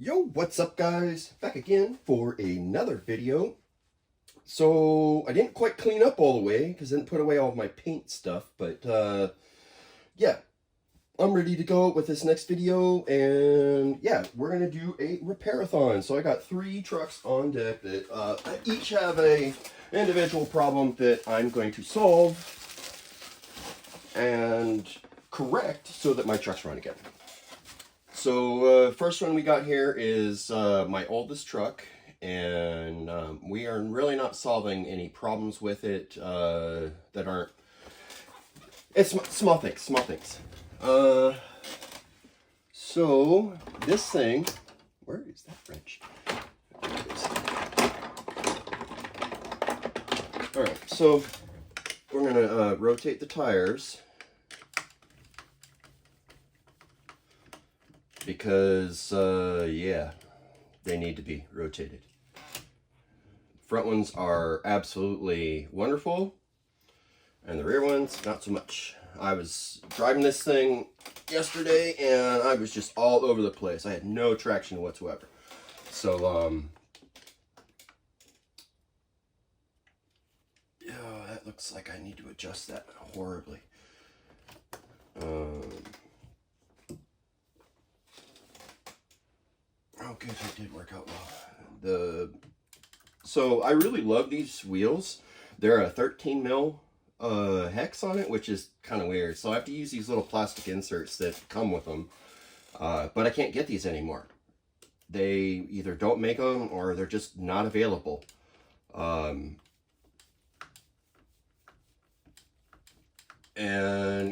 Yo, what's up guys? Back again for another video. So I didn't quite clean up all the way because I didn't put away all of my paint stuff, but yeah, I'm ready to go with this next video, and yeah, we're gonna do a repair-a-thon. So I got 3 trucks on deck that each have a individual problem that I'm going to solve and correct so that my trucks run again. So first one we got here is my oldest truck, and we are really not solving any problems with it that aren't, it's small things. So this thing, where is that wrench? All right, so we're gonna rotate the tires, because yeah, they need to be rotated. Front ones are absolutely wonderful, and the rear ones not so much. I was driving this thing yesterday and I was just all over the place. I had no traction whatsoever. So yeah, that looks like I need to adjust that horribly. Oh, good, it did work out well. So I really love these wheels. They're a 13 mil hex on it, which is kind of weird. So I have to use these little plastic inserts that come with them. But I can't get these anymore. They either don't make them or they're just not available. And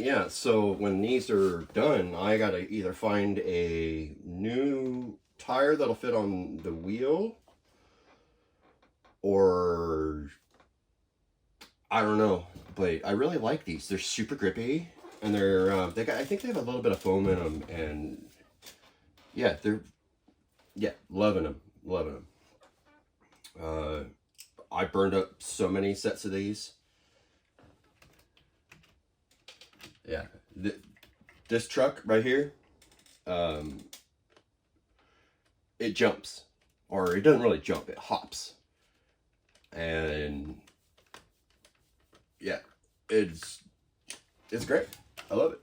yeah, so when these are done, I gotta either find a new tire that'll fit on the wheel, or I don't know. But I really like these. They're super grippy, and they're I think they have a little bit of foam in them, and yeah, loving them. I burned up so many sets of these. Yeah, this truck right here, it jumps, or it doesn't really jump, it hops. And yeah, it's great. I love it.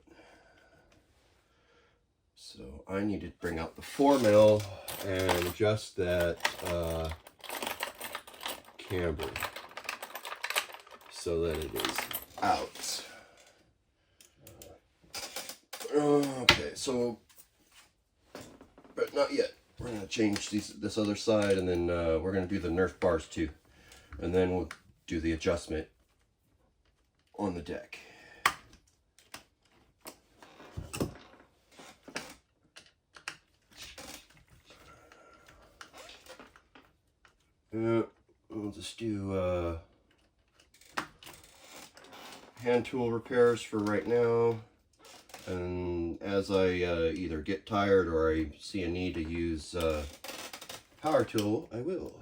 So I need to bring out the 4 mil and adjust that camber so that it is out. Okay, so, but not yet. We're gonna change this other side, and then we're gonna do the Nerf bars too, and then we'll do the adjustment on the deck. We'll just do hand tool repairs for right now. And as I either get tired or I see a need to use power tool, I will.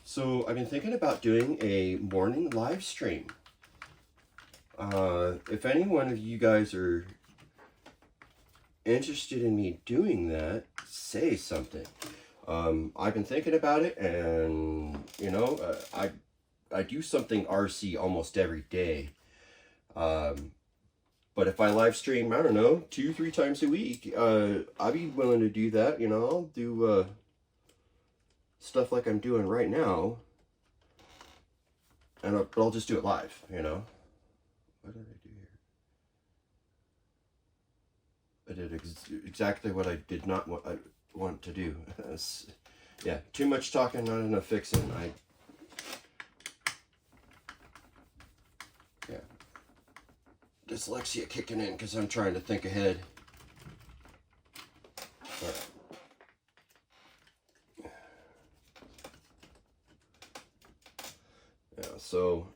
So I've been thinking about doing a morning live stream. If any one of you guys are interested in me doing that, say something. I've been thinking about it, and you know, I do something RC almost every day. But if I live stream, I don't know, 2-3 times a week, I'd be willing to do that. You know, I'll do stuff like I'm doing right now, and I'll just do it live. You know, what did I do here? I did exactly what I did not want to do. Yeah, too much talking, not enough fixing. Yeah. Dyslexia kicking in because I'm trying to think ahead. All right. Yeah, so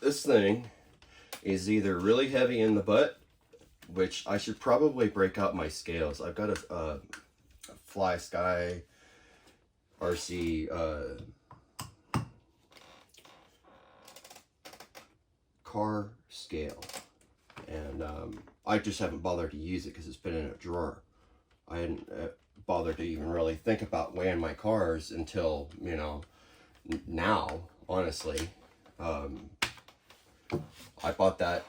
this thing is either really heavy in the butt, which I should probably break out my scales. I've got a Fly Sky RC car scale, and I just haven't bothered to use it because it's been in a drawer. I hadn't bothered to even really think about weighing my cars until, you know, now, honestly. I bought that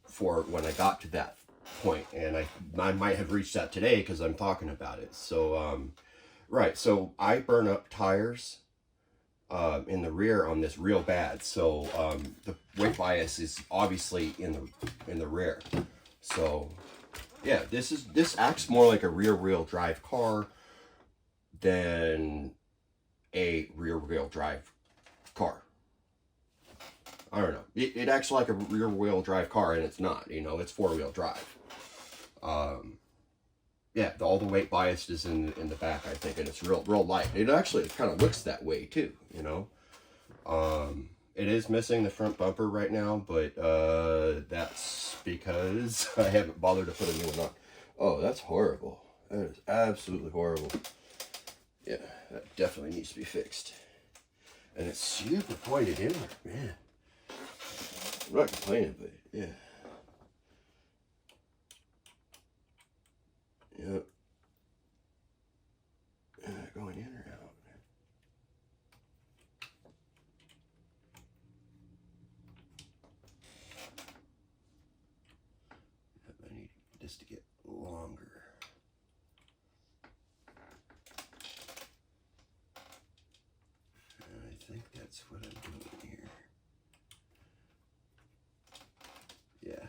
for when I got to that point, and I might have reached that today because I'm talking about it. So, right, so I burn up tires in the rear on this real bad. So the weight bias is obviously in the rear. So yeah, this acts more like a rear-wheel drive car than a rear-wheel drive car. I don't know. It acts like a rear-wheel drive car, and it's not. You know, it's four-wheel drive. Yeah, all the weight bias is in the back, I think, and it's real light. It actually kind of looks that way too. You know, it is missing the front bumper right now, but that's because I haven't bothered to put a new one on. Oh, that's horrible. That is absolutely horrible. Yeah, that definitely needs to be fixed. And it's super pointed inward, man. I'm not complaining, but yeah. Yep. Going in or out? I need this to get longer. And I think that's what I'm doing here. Yeah.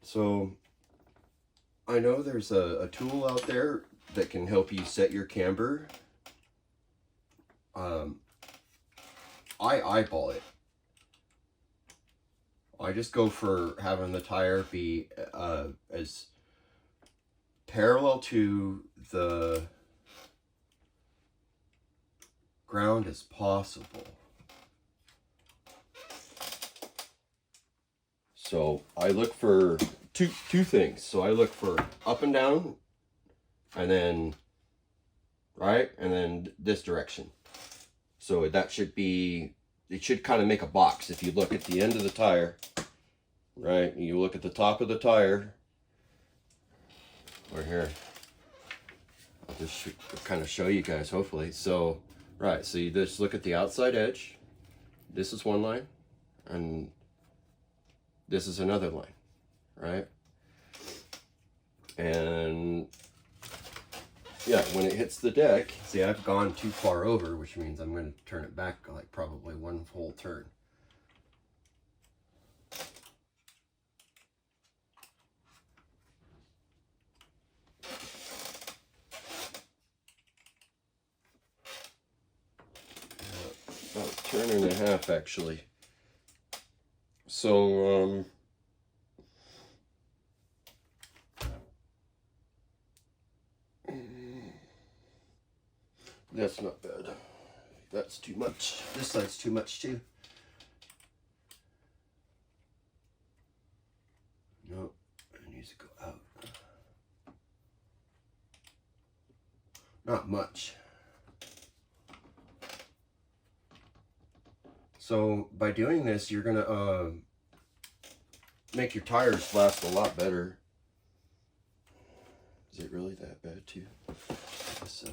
So I know there's a tool out there that can help you set your camber. I eyeball it. I just go for having the tire be as parallel to the ground as possible. So I look for two things. So I look for up and down, and then right, and then this direction. So that should be, it should kind of make a box. If you look at the end of the tire, right, you look at the top of the tire, or here, I'll just kind of show you guys, hopefully. So, right, so you just look at the outside edge. This is one line, and this is another line, right? And yeah, when it hits the deck, see, I've gone too far over, which means I'm going to turn it back like probably one whole turn. About a turn and a half, actually. So, that's not bad. That's too much. This side's too much too. No, it needs to go out. Not much. So by doing this, you're gonna make your tires last a lot better. Is it really that bad too? I guess so.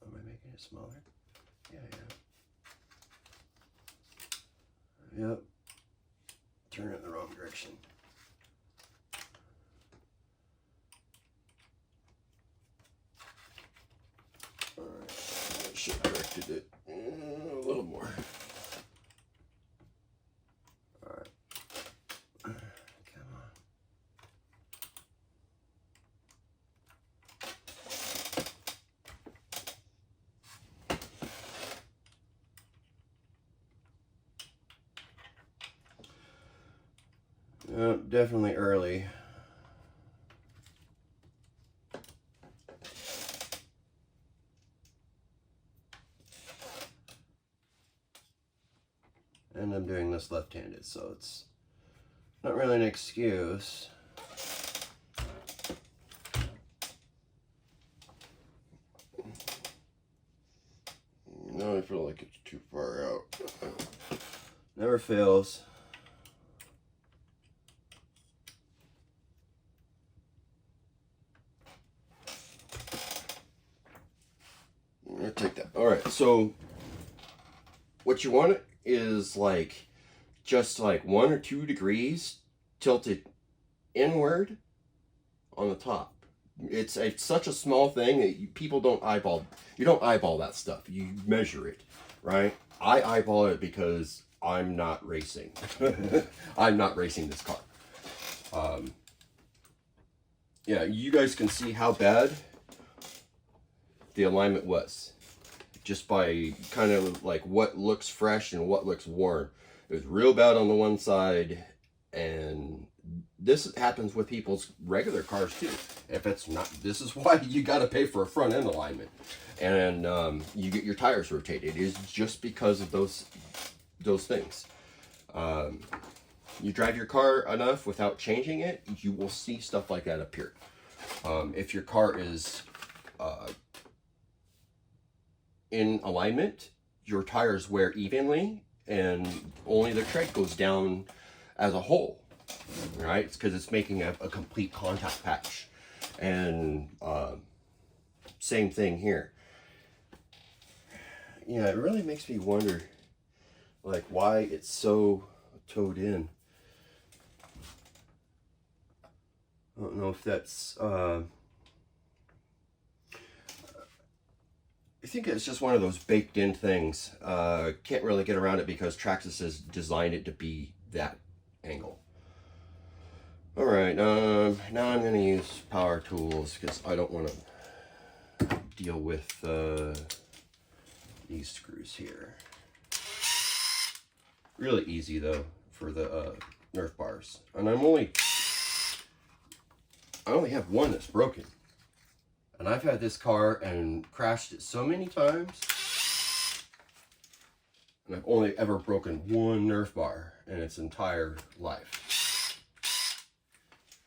Am I making it smaller? Yeah, yeah. Yep. Turn it in the wrong direction. Alright, I should have corrected it a little more. Alright. Come on. Definitely early. And I'm doing this left-handed, so it's not really an excuse. No, I feel like it's too far out. Never fails. I'm gonna take that. All right, so what you want is like just like 1 or 2 degrees tilted inward on the top. It's such a small thing that people don't eyeball. You don't eyeball that stuff. You measure it, right? I eyeball it because I'm not racing. I'm not racing this car. Yeah, you guys can see how bad the alignment was just by kind of like what looks fresh and what looks worn. It was real bad on the one side, and this happens with people's regular cars too. If it's not, this is why you got to pay for a front end alignment, and you get your tires rotated. It is just because of those things. You drive your car enough without changing it, you will see stuff like that appear. If your car is in alignment, your tires wear evenly, and only the tread goes down as a whole, right? It's because it's making a complete contact patch. And same thing here. Yeah, it really makes me wonder, like, why it's so towed in. I don't know if that's I think it's just one of those baked in things. Can't really get around it because Traxxas has designed it to be that angle. All right, now I'm gonna use power tools because I don't want to deal with these screws here. Really easy though for the Nerf bars, and I only have one that's broken. And I've had this car and crashed it so many times, and I've only ever broken one Nerf bar in its entire life.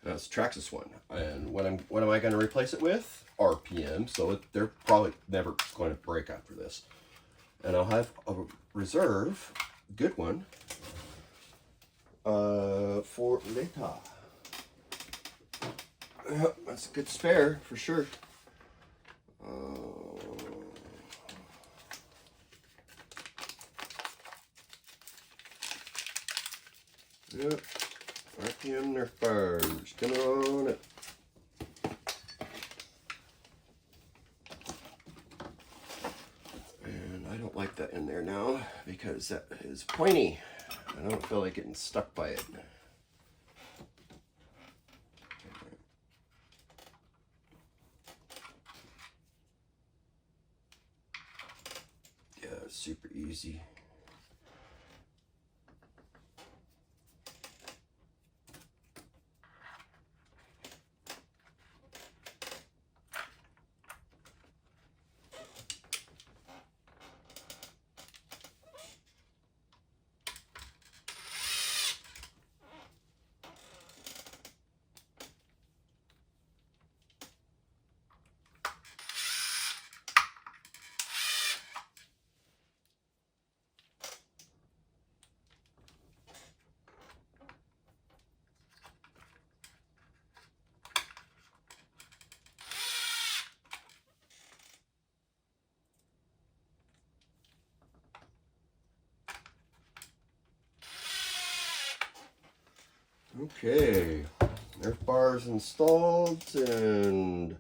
And that's a Traxxas one. And what am I going to replace it with? RPM. So they're probably never going to break after this. And I'll have a reserve, good one, for later. Yep, that's a good spare for sure. Yep, RPM Nerf bars, come on it. And I don't like that in there now because that is pointy. I don't feel like getting stuck by it. Yeah, it's super easy. Okay, Nerf bars installed, and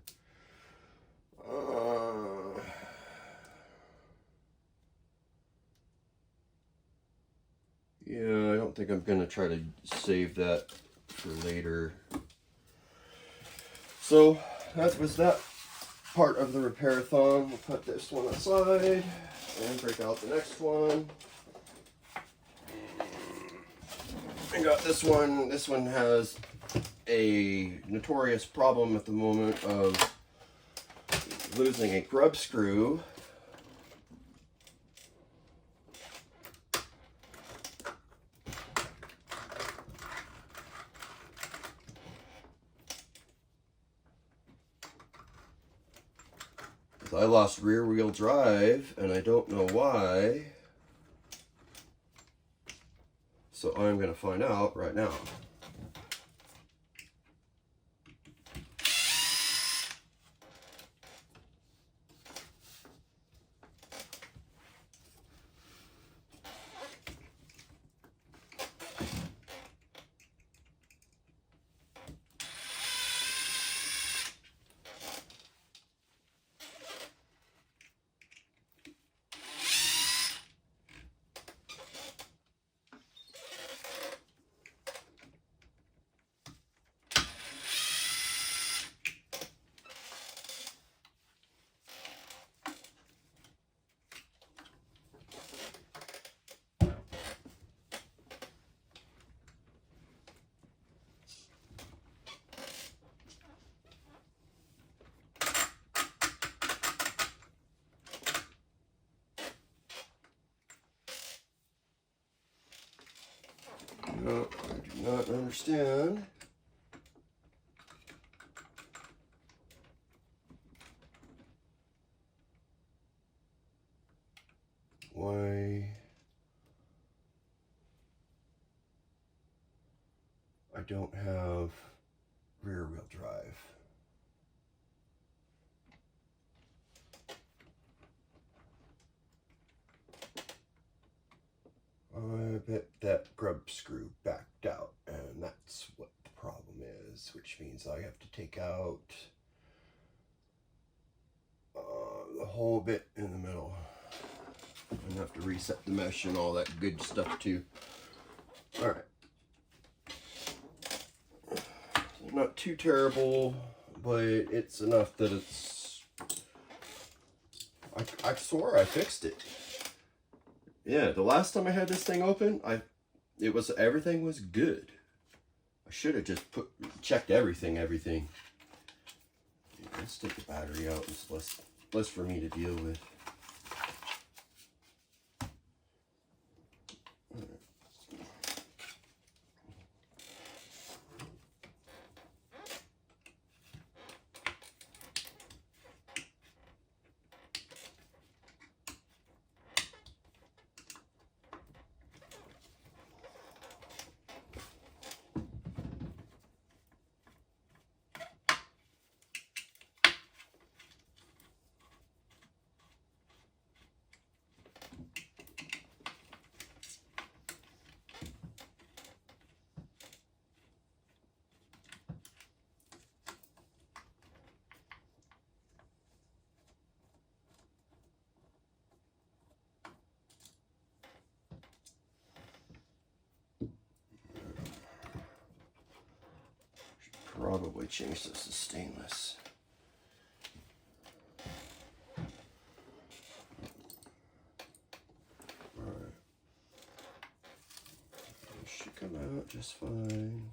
yeah, I don't think I'm gonna try to save that for later. So that was that part of the repair-a-thon. We'll put this one aside and break out the next one. I got this one. This one has a notorious problem at the moment of losing a grub screw. I lost rear wheel drive and I don't know why. I'm going to find out right now. No, I do not understand why I don't have rear wheel drive. I bet that grub screw backed out, and that's what the problem is, which means I have to take out the whole bit in the middle. I have to reset the mesh and all that good stuff too. All right. Not too terrible, but it's enough that it's... I swore I fixed it. Yeah, the last time I had this thing open, everything was good. I should have just checked everything. Yeah, let's take the battery out. It's less for me to deal with. Probably change this to stainless. Alright. It should come out just fine.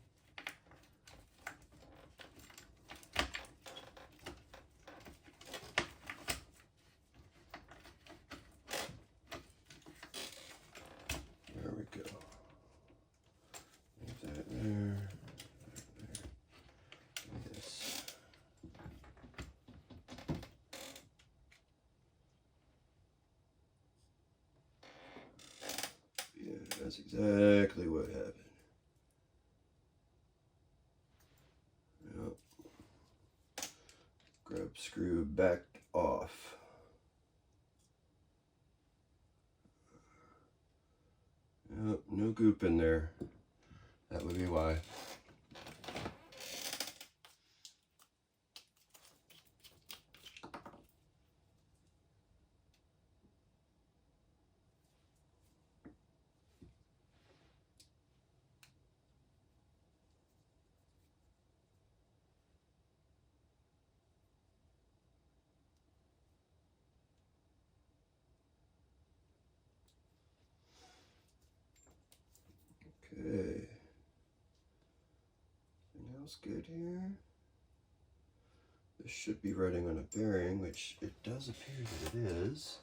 There we go. Leave that there. That's exactly what happened. Yep. Grub screw backed off. Yep, no goop in there. That would be why. Okay. Anything else good here? This should be running on a bearing, which it does appear that it is.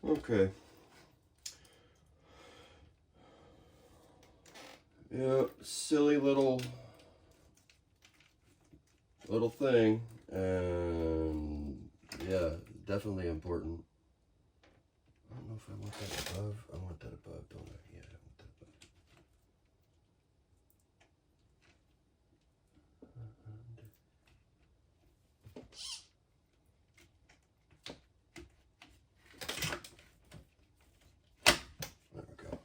Okay. Yeah, silly little thing, and yeah, definitely important. I don't know if I want that above. I want that above, don't I? Yeah, I want that above. There we go.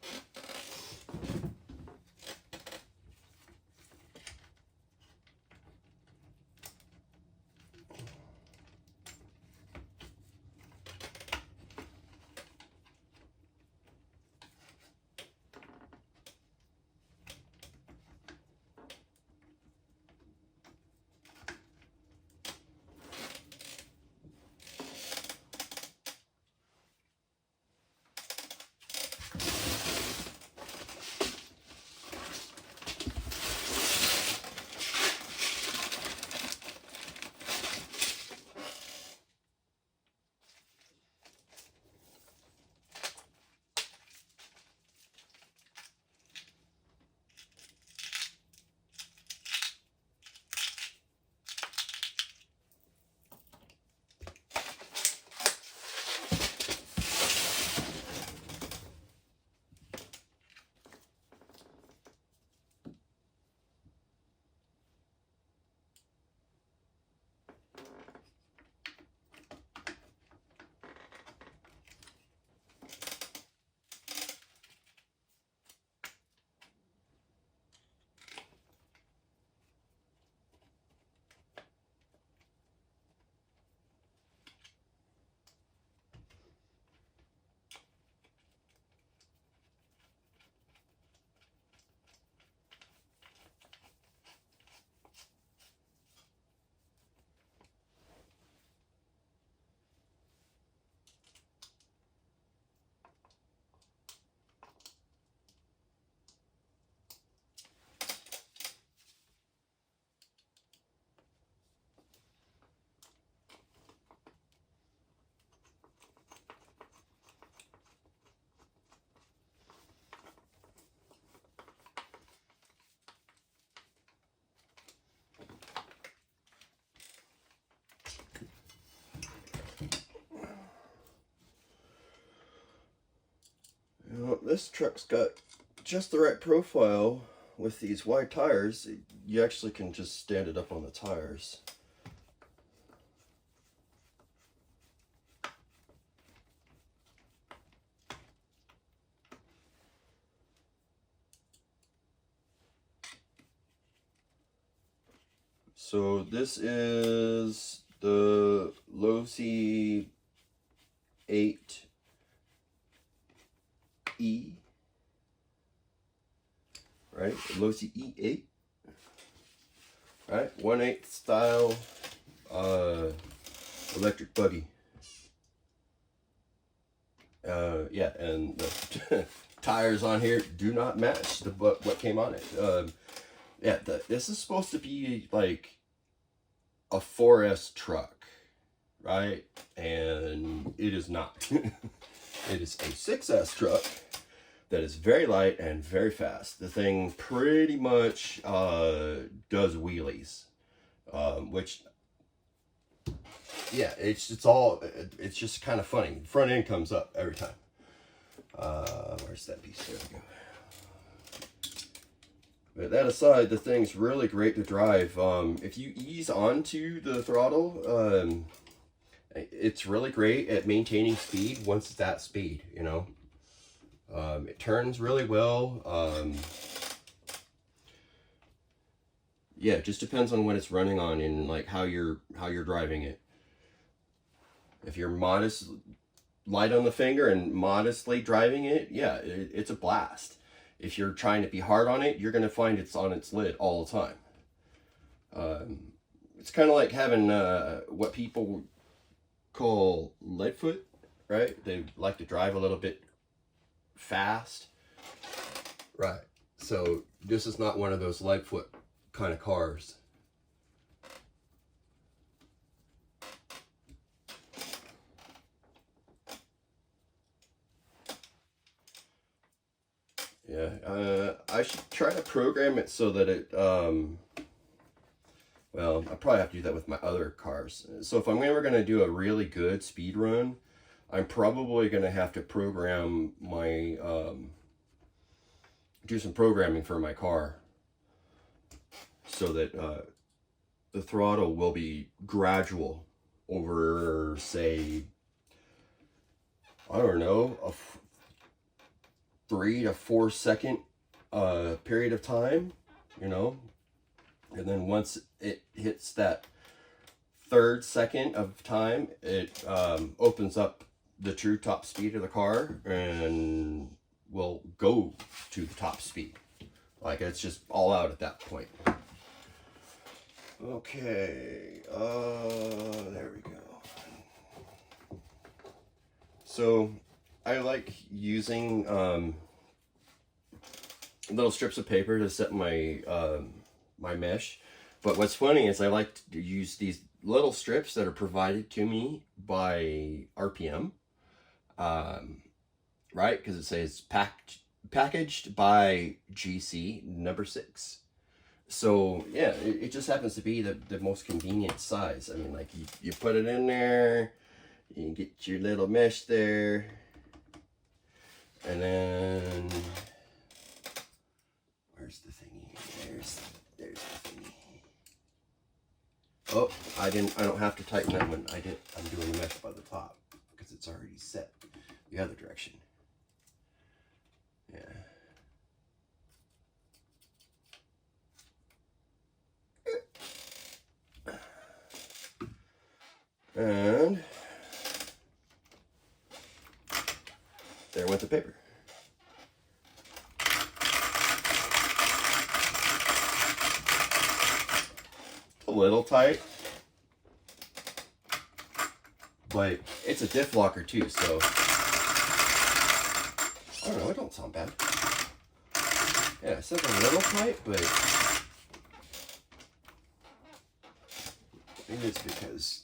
You know, this truck's got just the right profile with these wide tires. You actually can just stand it up on the tires. So this is the Losi 8E, right? Losi E8, right? 1/8 style electric buggy. Yeah, and the tires on here do not match what came on it. Yeah, this is supposed to be like a 4S truck, right? And it is not. It is a 6S truck that is very light and very fast. The thing pretty much does wheelies, which, yeah, it's just kind of funny. Front end comes up every time. Where's that piece? There we go. But that aside, the thing's really great to drive. If you ease onto the throttle, it's really great at maintaining speed once it's at speed, you know. It turns really well. Yeah, it just depends on what it's running on and like how you're driving it. If you're light on the finger and modestly driving it, yeah, it's a blast. If you're trying to be hard on it, you're going to find it's on its lid all the time. It's kind of like having what people call lead foot, right? They like to drive a little bit fast. Right. So this is not one of those lead foot kind of cars. Yeah, I should try to program it so that it, well, I probably have to do that with my other cars. So if I'm ever going to do a really good speed run, I'm probably going to have to program my, do some programming for my car so that the throttle will be gradual over, say, I don't know, a 3 to 4 second period of time, you know, and then once it hits that 3rd second of time, it opens up the true top speed of the car and will go to the top speed. Like, it's just all out at that point. Okay, there we go. So I like using little strips of paper to set my my mesh. But what's funny is I like to use these little strips that are provided to me by RPM, right? Because it says packaged by GC number 6. So yeah, it just happens to be the most convenient size. I mean, like you put it in there, you can get your little mesh there, and then where's the thingy? There's the thingy. Oh, I don't have to tighten that one. I'm doing the mesh by the top because it's already set the other direction. Yeah. And there went the paper. A little tight, but it's a diff locker too, so I don't know, it don't sound bad. Yeah, it sounds a little tight, but maybe it's because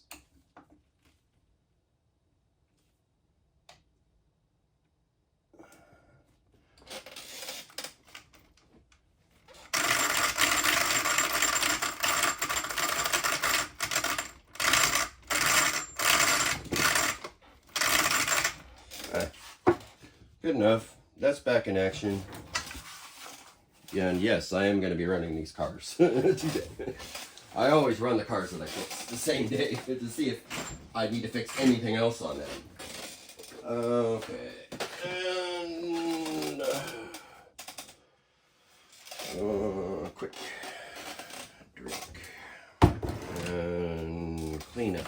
good enough. That's back in action. Yeah, and yes, I am going to be running these cars today. I always run the cars that I fix the same day to see if I need to fix anything else on them. Okay. And quick drink and clean up.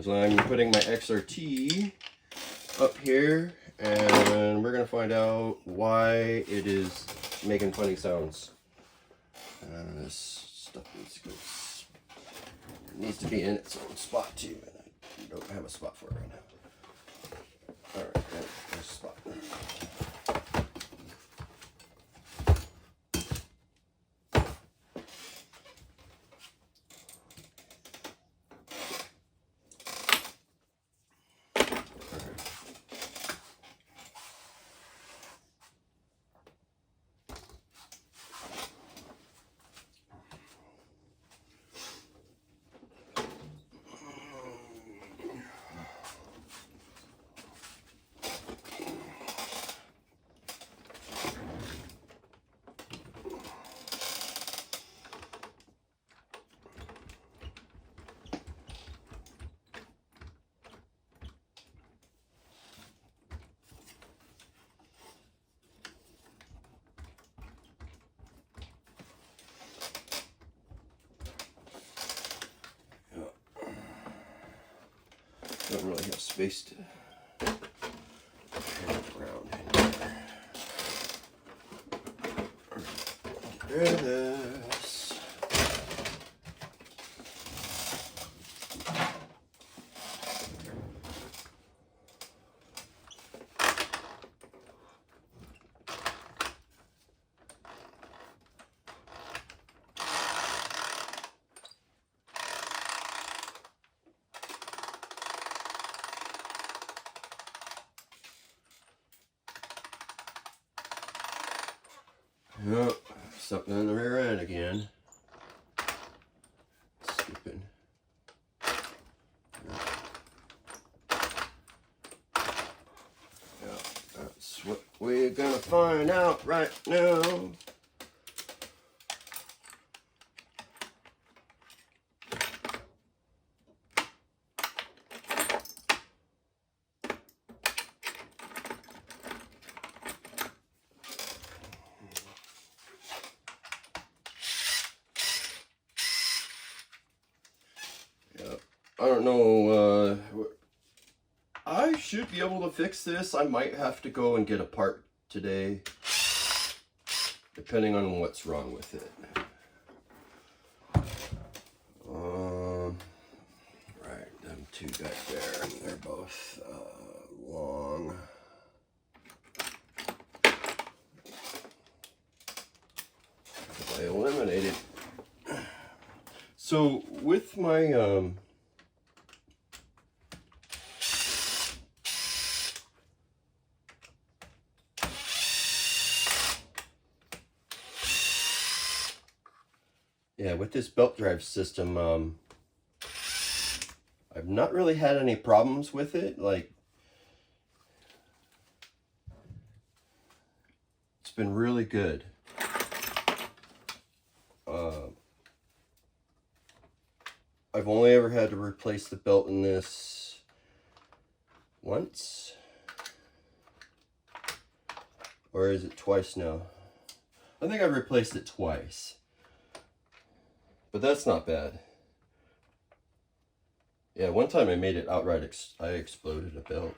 So I'm putting my XRT up here, and we're gonna find out why it is making funny sounds. This stuff needs to be in its own spot too, and I don't have a spot for it right now. All right, there's a spot. Don't really have space to turn it around in here. Get rid of this. Yep, something in the rear end again. Stupid. Yeah, that's what we're gonna find out right now. I don't know, I should be able to fix this. I might have to go and get a part today, depending on what's wrong with it. Right, them two back there, they're both long. I eliminated. So with my yeah, with this belt drive system, I've not really had any problems with it. Like, it's been really good. I've only ever had to replace the belt in this once. Or is it twice now? I think I've replaced it twice. But that's not bad. Yeah, one time I made it outright, I exploded a belt.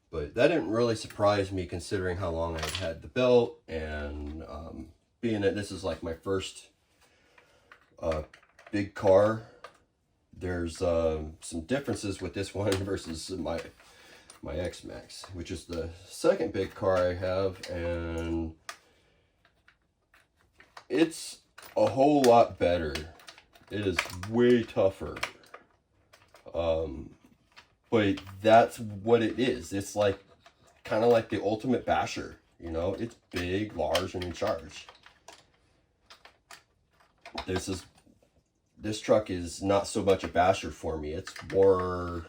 But that didn't really surprise me considering how long I've had the belt, and being that this is like my first big car. There's some differences with this one versus my X-Max, which is the second big car I have, and it's a whole lot better. It is way tougher. But that's what it is. It's like kind of like the ultimate basher, you know? It's big, large, and in charge. This truck is not so much a basher for me. It's more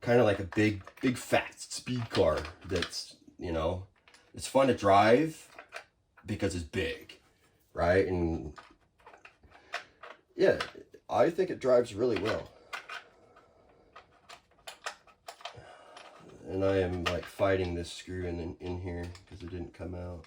kind of like a big fat speed car that's, you know, it's fun to drive because it's big, right? And yeah, I think it drives really well. And I am like fighting this screw in here because it didn't come out.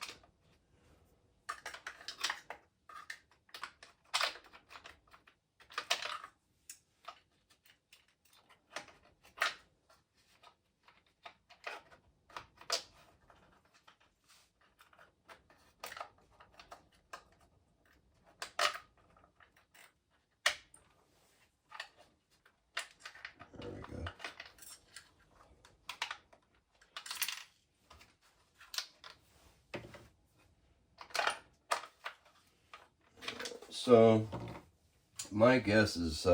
There we go. So my guess is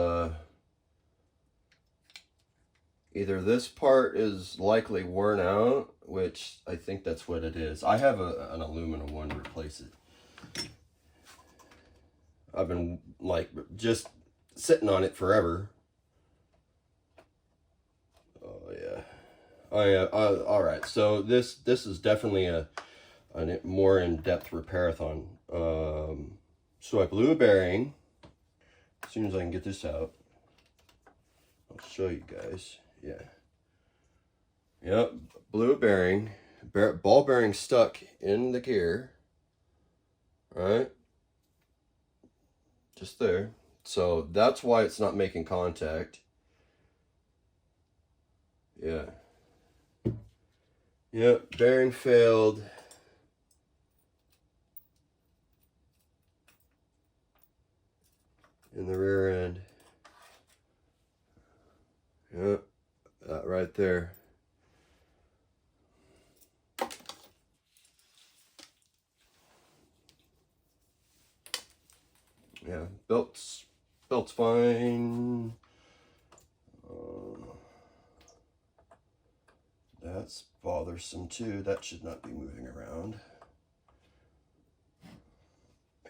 either this part is likely worn out, which I think that's what it is. I have an aluminum one to replace it. I've been like just sitting on it forever. Oh yeah. Oh yeah. All right. So this is definitely a more in-depth repair-a-thon. So I blew a bearing. As soon as I can get this out, I'll show you guys. Yeah. Yep. Blew a bearing. Ball bearing stuck in the gear. Right. Just there. So that's why it's not making contact. Yeah. Yep. Bearing failed. In the rear end. Yep, that right there. Yeah, belt's fine. That's bothersome too. That should not be moving around.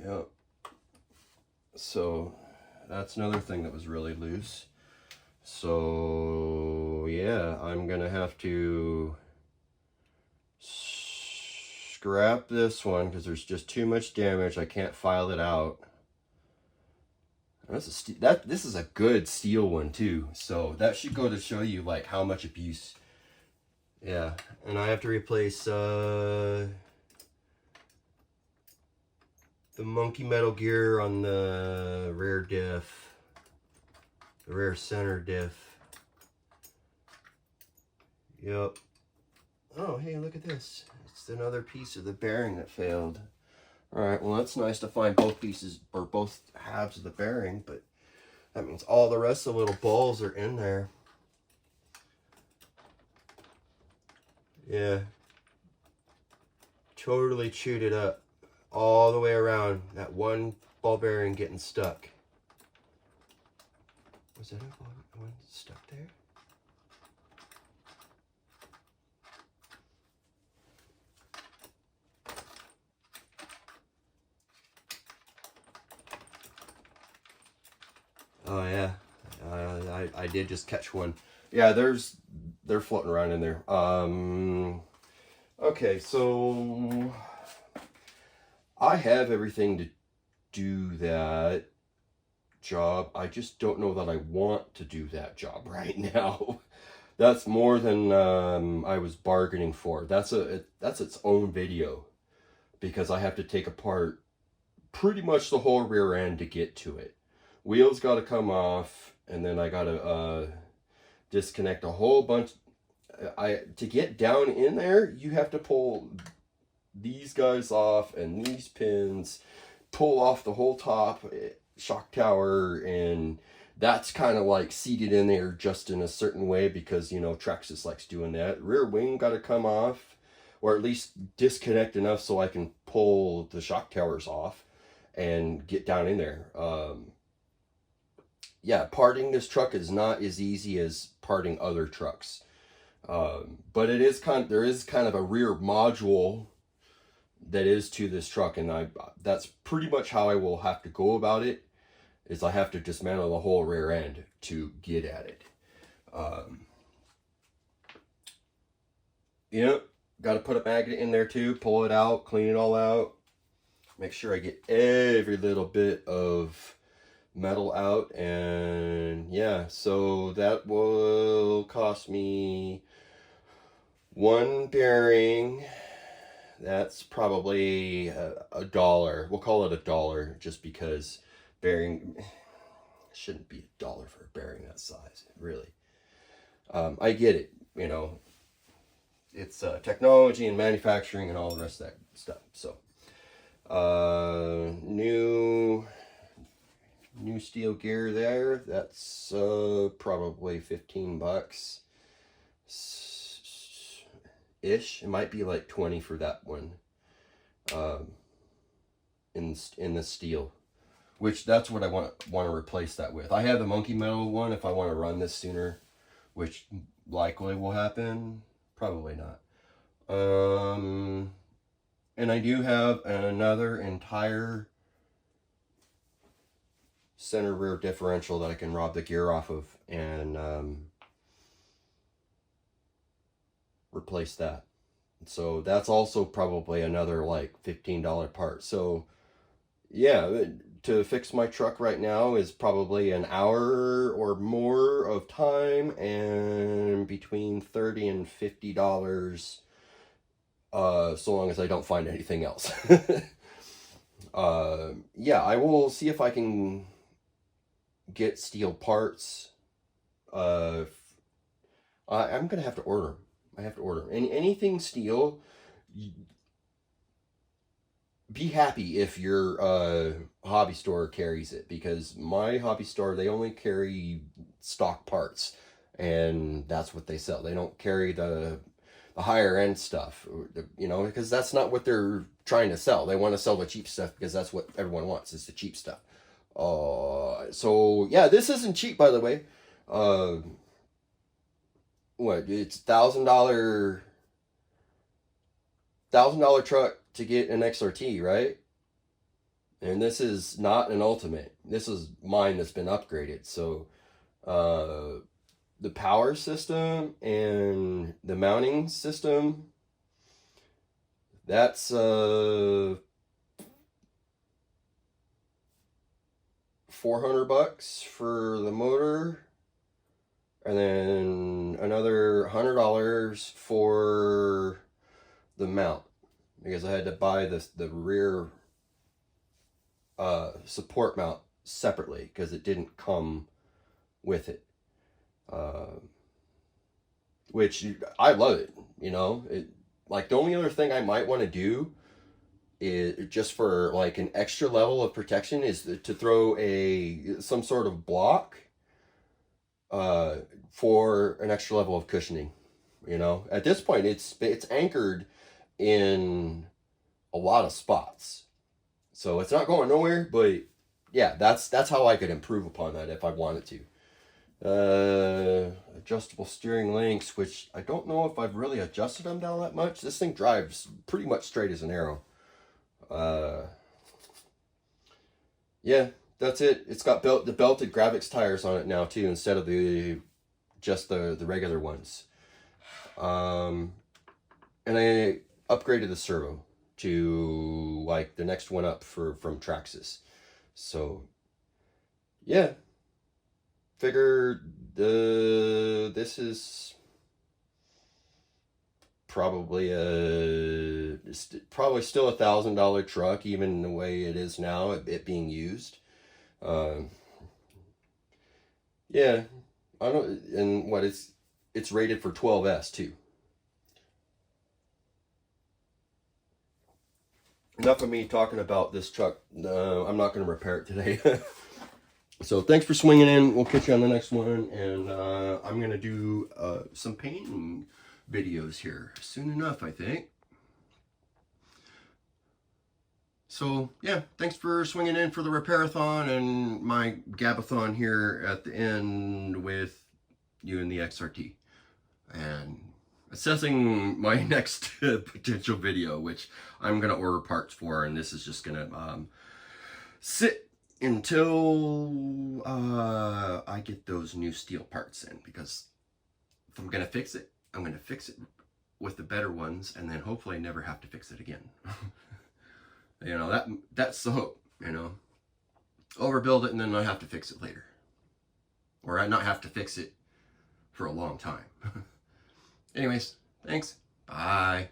Yep. So that's another thing that was really loose. So yeah, I'm gonna have to scrap this one because there's just too much damage. I can't file it out. This is a good steel one too. So that should go to show you like how much abuse. Yeah, and I have to replace the monkey metal gear on the rear diff, the rear center diff. Yep. Oh, hey, look at this. It's another piece of the bearing that failed. All right, well, that's nice to find both pieces, or both halves of the bearing, but that means all the rest of the little balls are in there. Yeah. Totally chewed it up all the way around. That one ball bearing getting stuck. Was that a one stuck there? Oh yeah, I did just catch one. Yeah, they're floating around in there. Okay, so I have everything to do that job. I just don't know that I want to do that job right now. That's more than I was bargaining for. That's its own video because I have to take apart pretty much the whole rear end to get to it. Wheels got to come off, and then I got to disconnect a whole bunch. To get down in there, you have to pull these guys off and these pins, pull off the whole top shock tower, and that's kind of like seated in there just in a certain way because, you know, Traxxas likes doing that. Rear wing got to come off, or at least disconnect enough so I can pull the shock towers off and get down in there. Yeah, parting this truck is not as easy as parting other trucks. But it is there is kind of a rear module that is to this truck, and that's pretty much how I will have to go about it, is I have to dismantle the whole rear end to get at it. Yep, got to put a magnet in there too, pull it out, clean it all out, make sure I get every little bit of metal out, and yeah, so that will cost me one bearing. That's probably $1. We'll call it $1 just because bearing shouldn't be $1 for a bearing that size, really. I get it, you know, it's technology and manufacturing and all the rest of that stuff. So new steel gear there. That's probably $15 ish. It might be like 20 for that one. In the steel, which that's what I want to replace that with. I have the monkey metal one if I want to run this sooner, which likely will happen. Probably not. And I do have another entire center rear differential that I can rob the gear off of and replace that. So that's also probably another like $15 part. So yeah, to fix my truck right now is probably an hour or more of time and between $30 and $50 so long as I don't find anything else. Yeah, I will see if I can get steel parts. I'm gonna have to order them. I have to order them. Anything steel, be happy if your hobby store carries it, because my hobby store, they only carry stock parts, and that's what they sell. They don't carry the higher end stuff, you know, because that's not what they're trying to sell. They want to sell the cheap stuff because that's what everyone wants, is the cheap stuff. So yeah, this isn't cheap, by the way. What, it's $1,000 truck to get an XRT, right? And this is not an Ultimate. This is mine that's been upgraded. So the power system and the mounting system, that's $400 for the motor, and then another $100 for the mount, because I had to buy the rear support mount separately because it didn't come with it. Which I love it, you know. It, like, the only other thing I might want to do is, just for like an extra level of protection, is to throw some sort of block for an extra level of cushioning. You know, at this point it's anchored in a lot of spots, so it's not going nowhere. But yeah, that's how I could improve upon that if I wanted to. Adjustable steering links, which I don't know if I've really adjusted them down that much. This thing drives pretty much straight as an arrow. Yeah, that's it. It's got the belted Gravix tires on it now too, instead of just the regular ones. And I upgraded the servo to like the next one up from Traxxas. So yeah, figure this is probably still $1,000 truck, even the way it is now, it being used. Yeah, I don't, and what it's rated for 12S too. Enough of me talking about this truck. I'm not going to repair it today. So thanks for swinging in. We'll catch you on the next one. And I'm going to do some painting videos here soon enough, I think. So yeah, thanks for swinging in for the repair-a-thon and my gabathon here at the end with you and the XRT. And assessing my next potential video, which I'm going to order parts for, and this is just going to sit until I get those new steel parts in, because if I'm going to fix it, I'm going to fix it with the better ones, and then hopefully never have to fix it again. You know, that's the hope, you know. Overbuild it and then not have to fix it later. Or I not have to fix it for a long time. Anyways, thanks. Bye.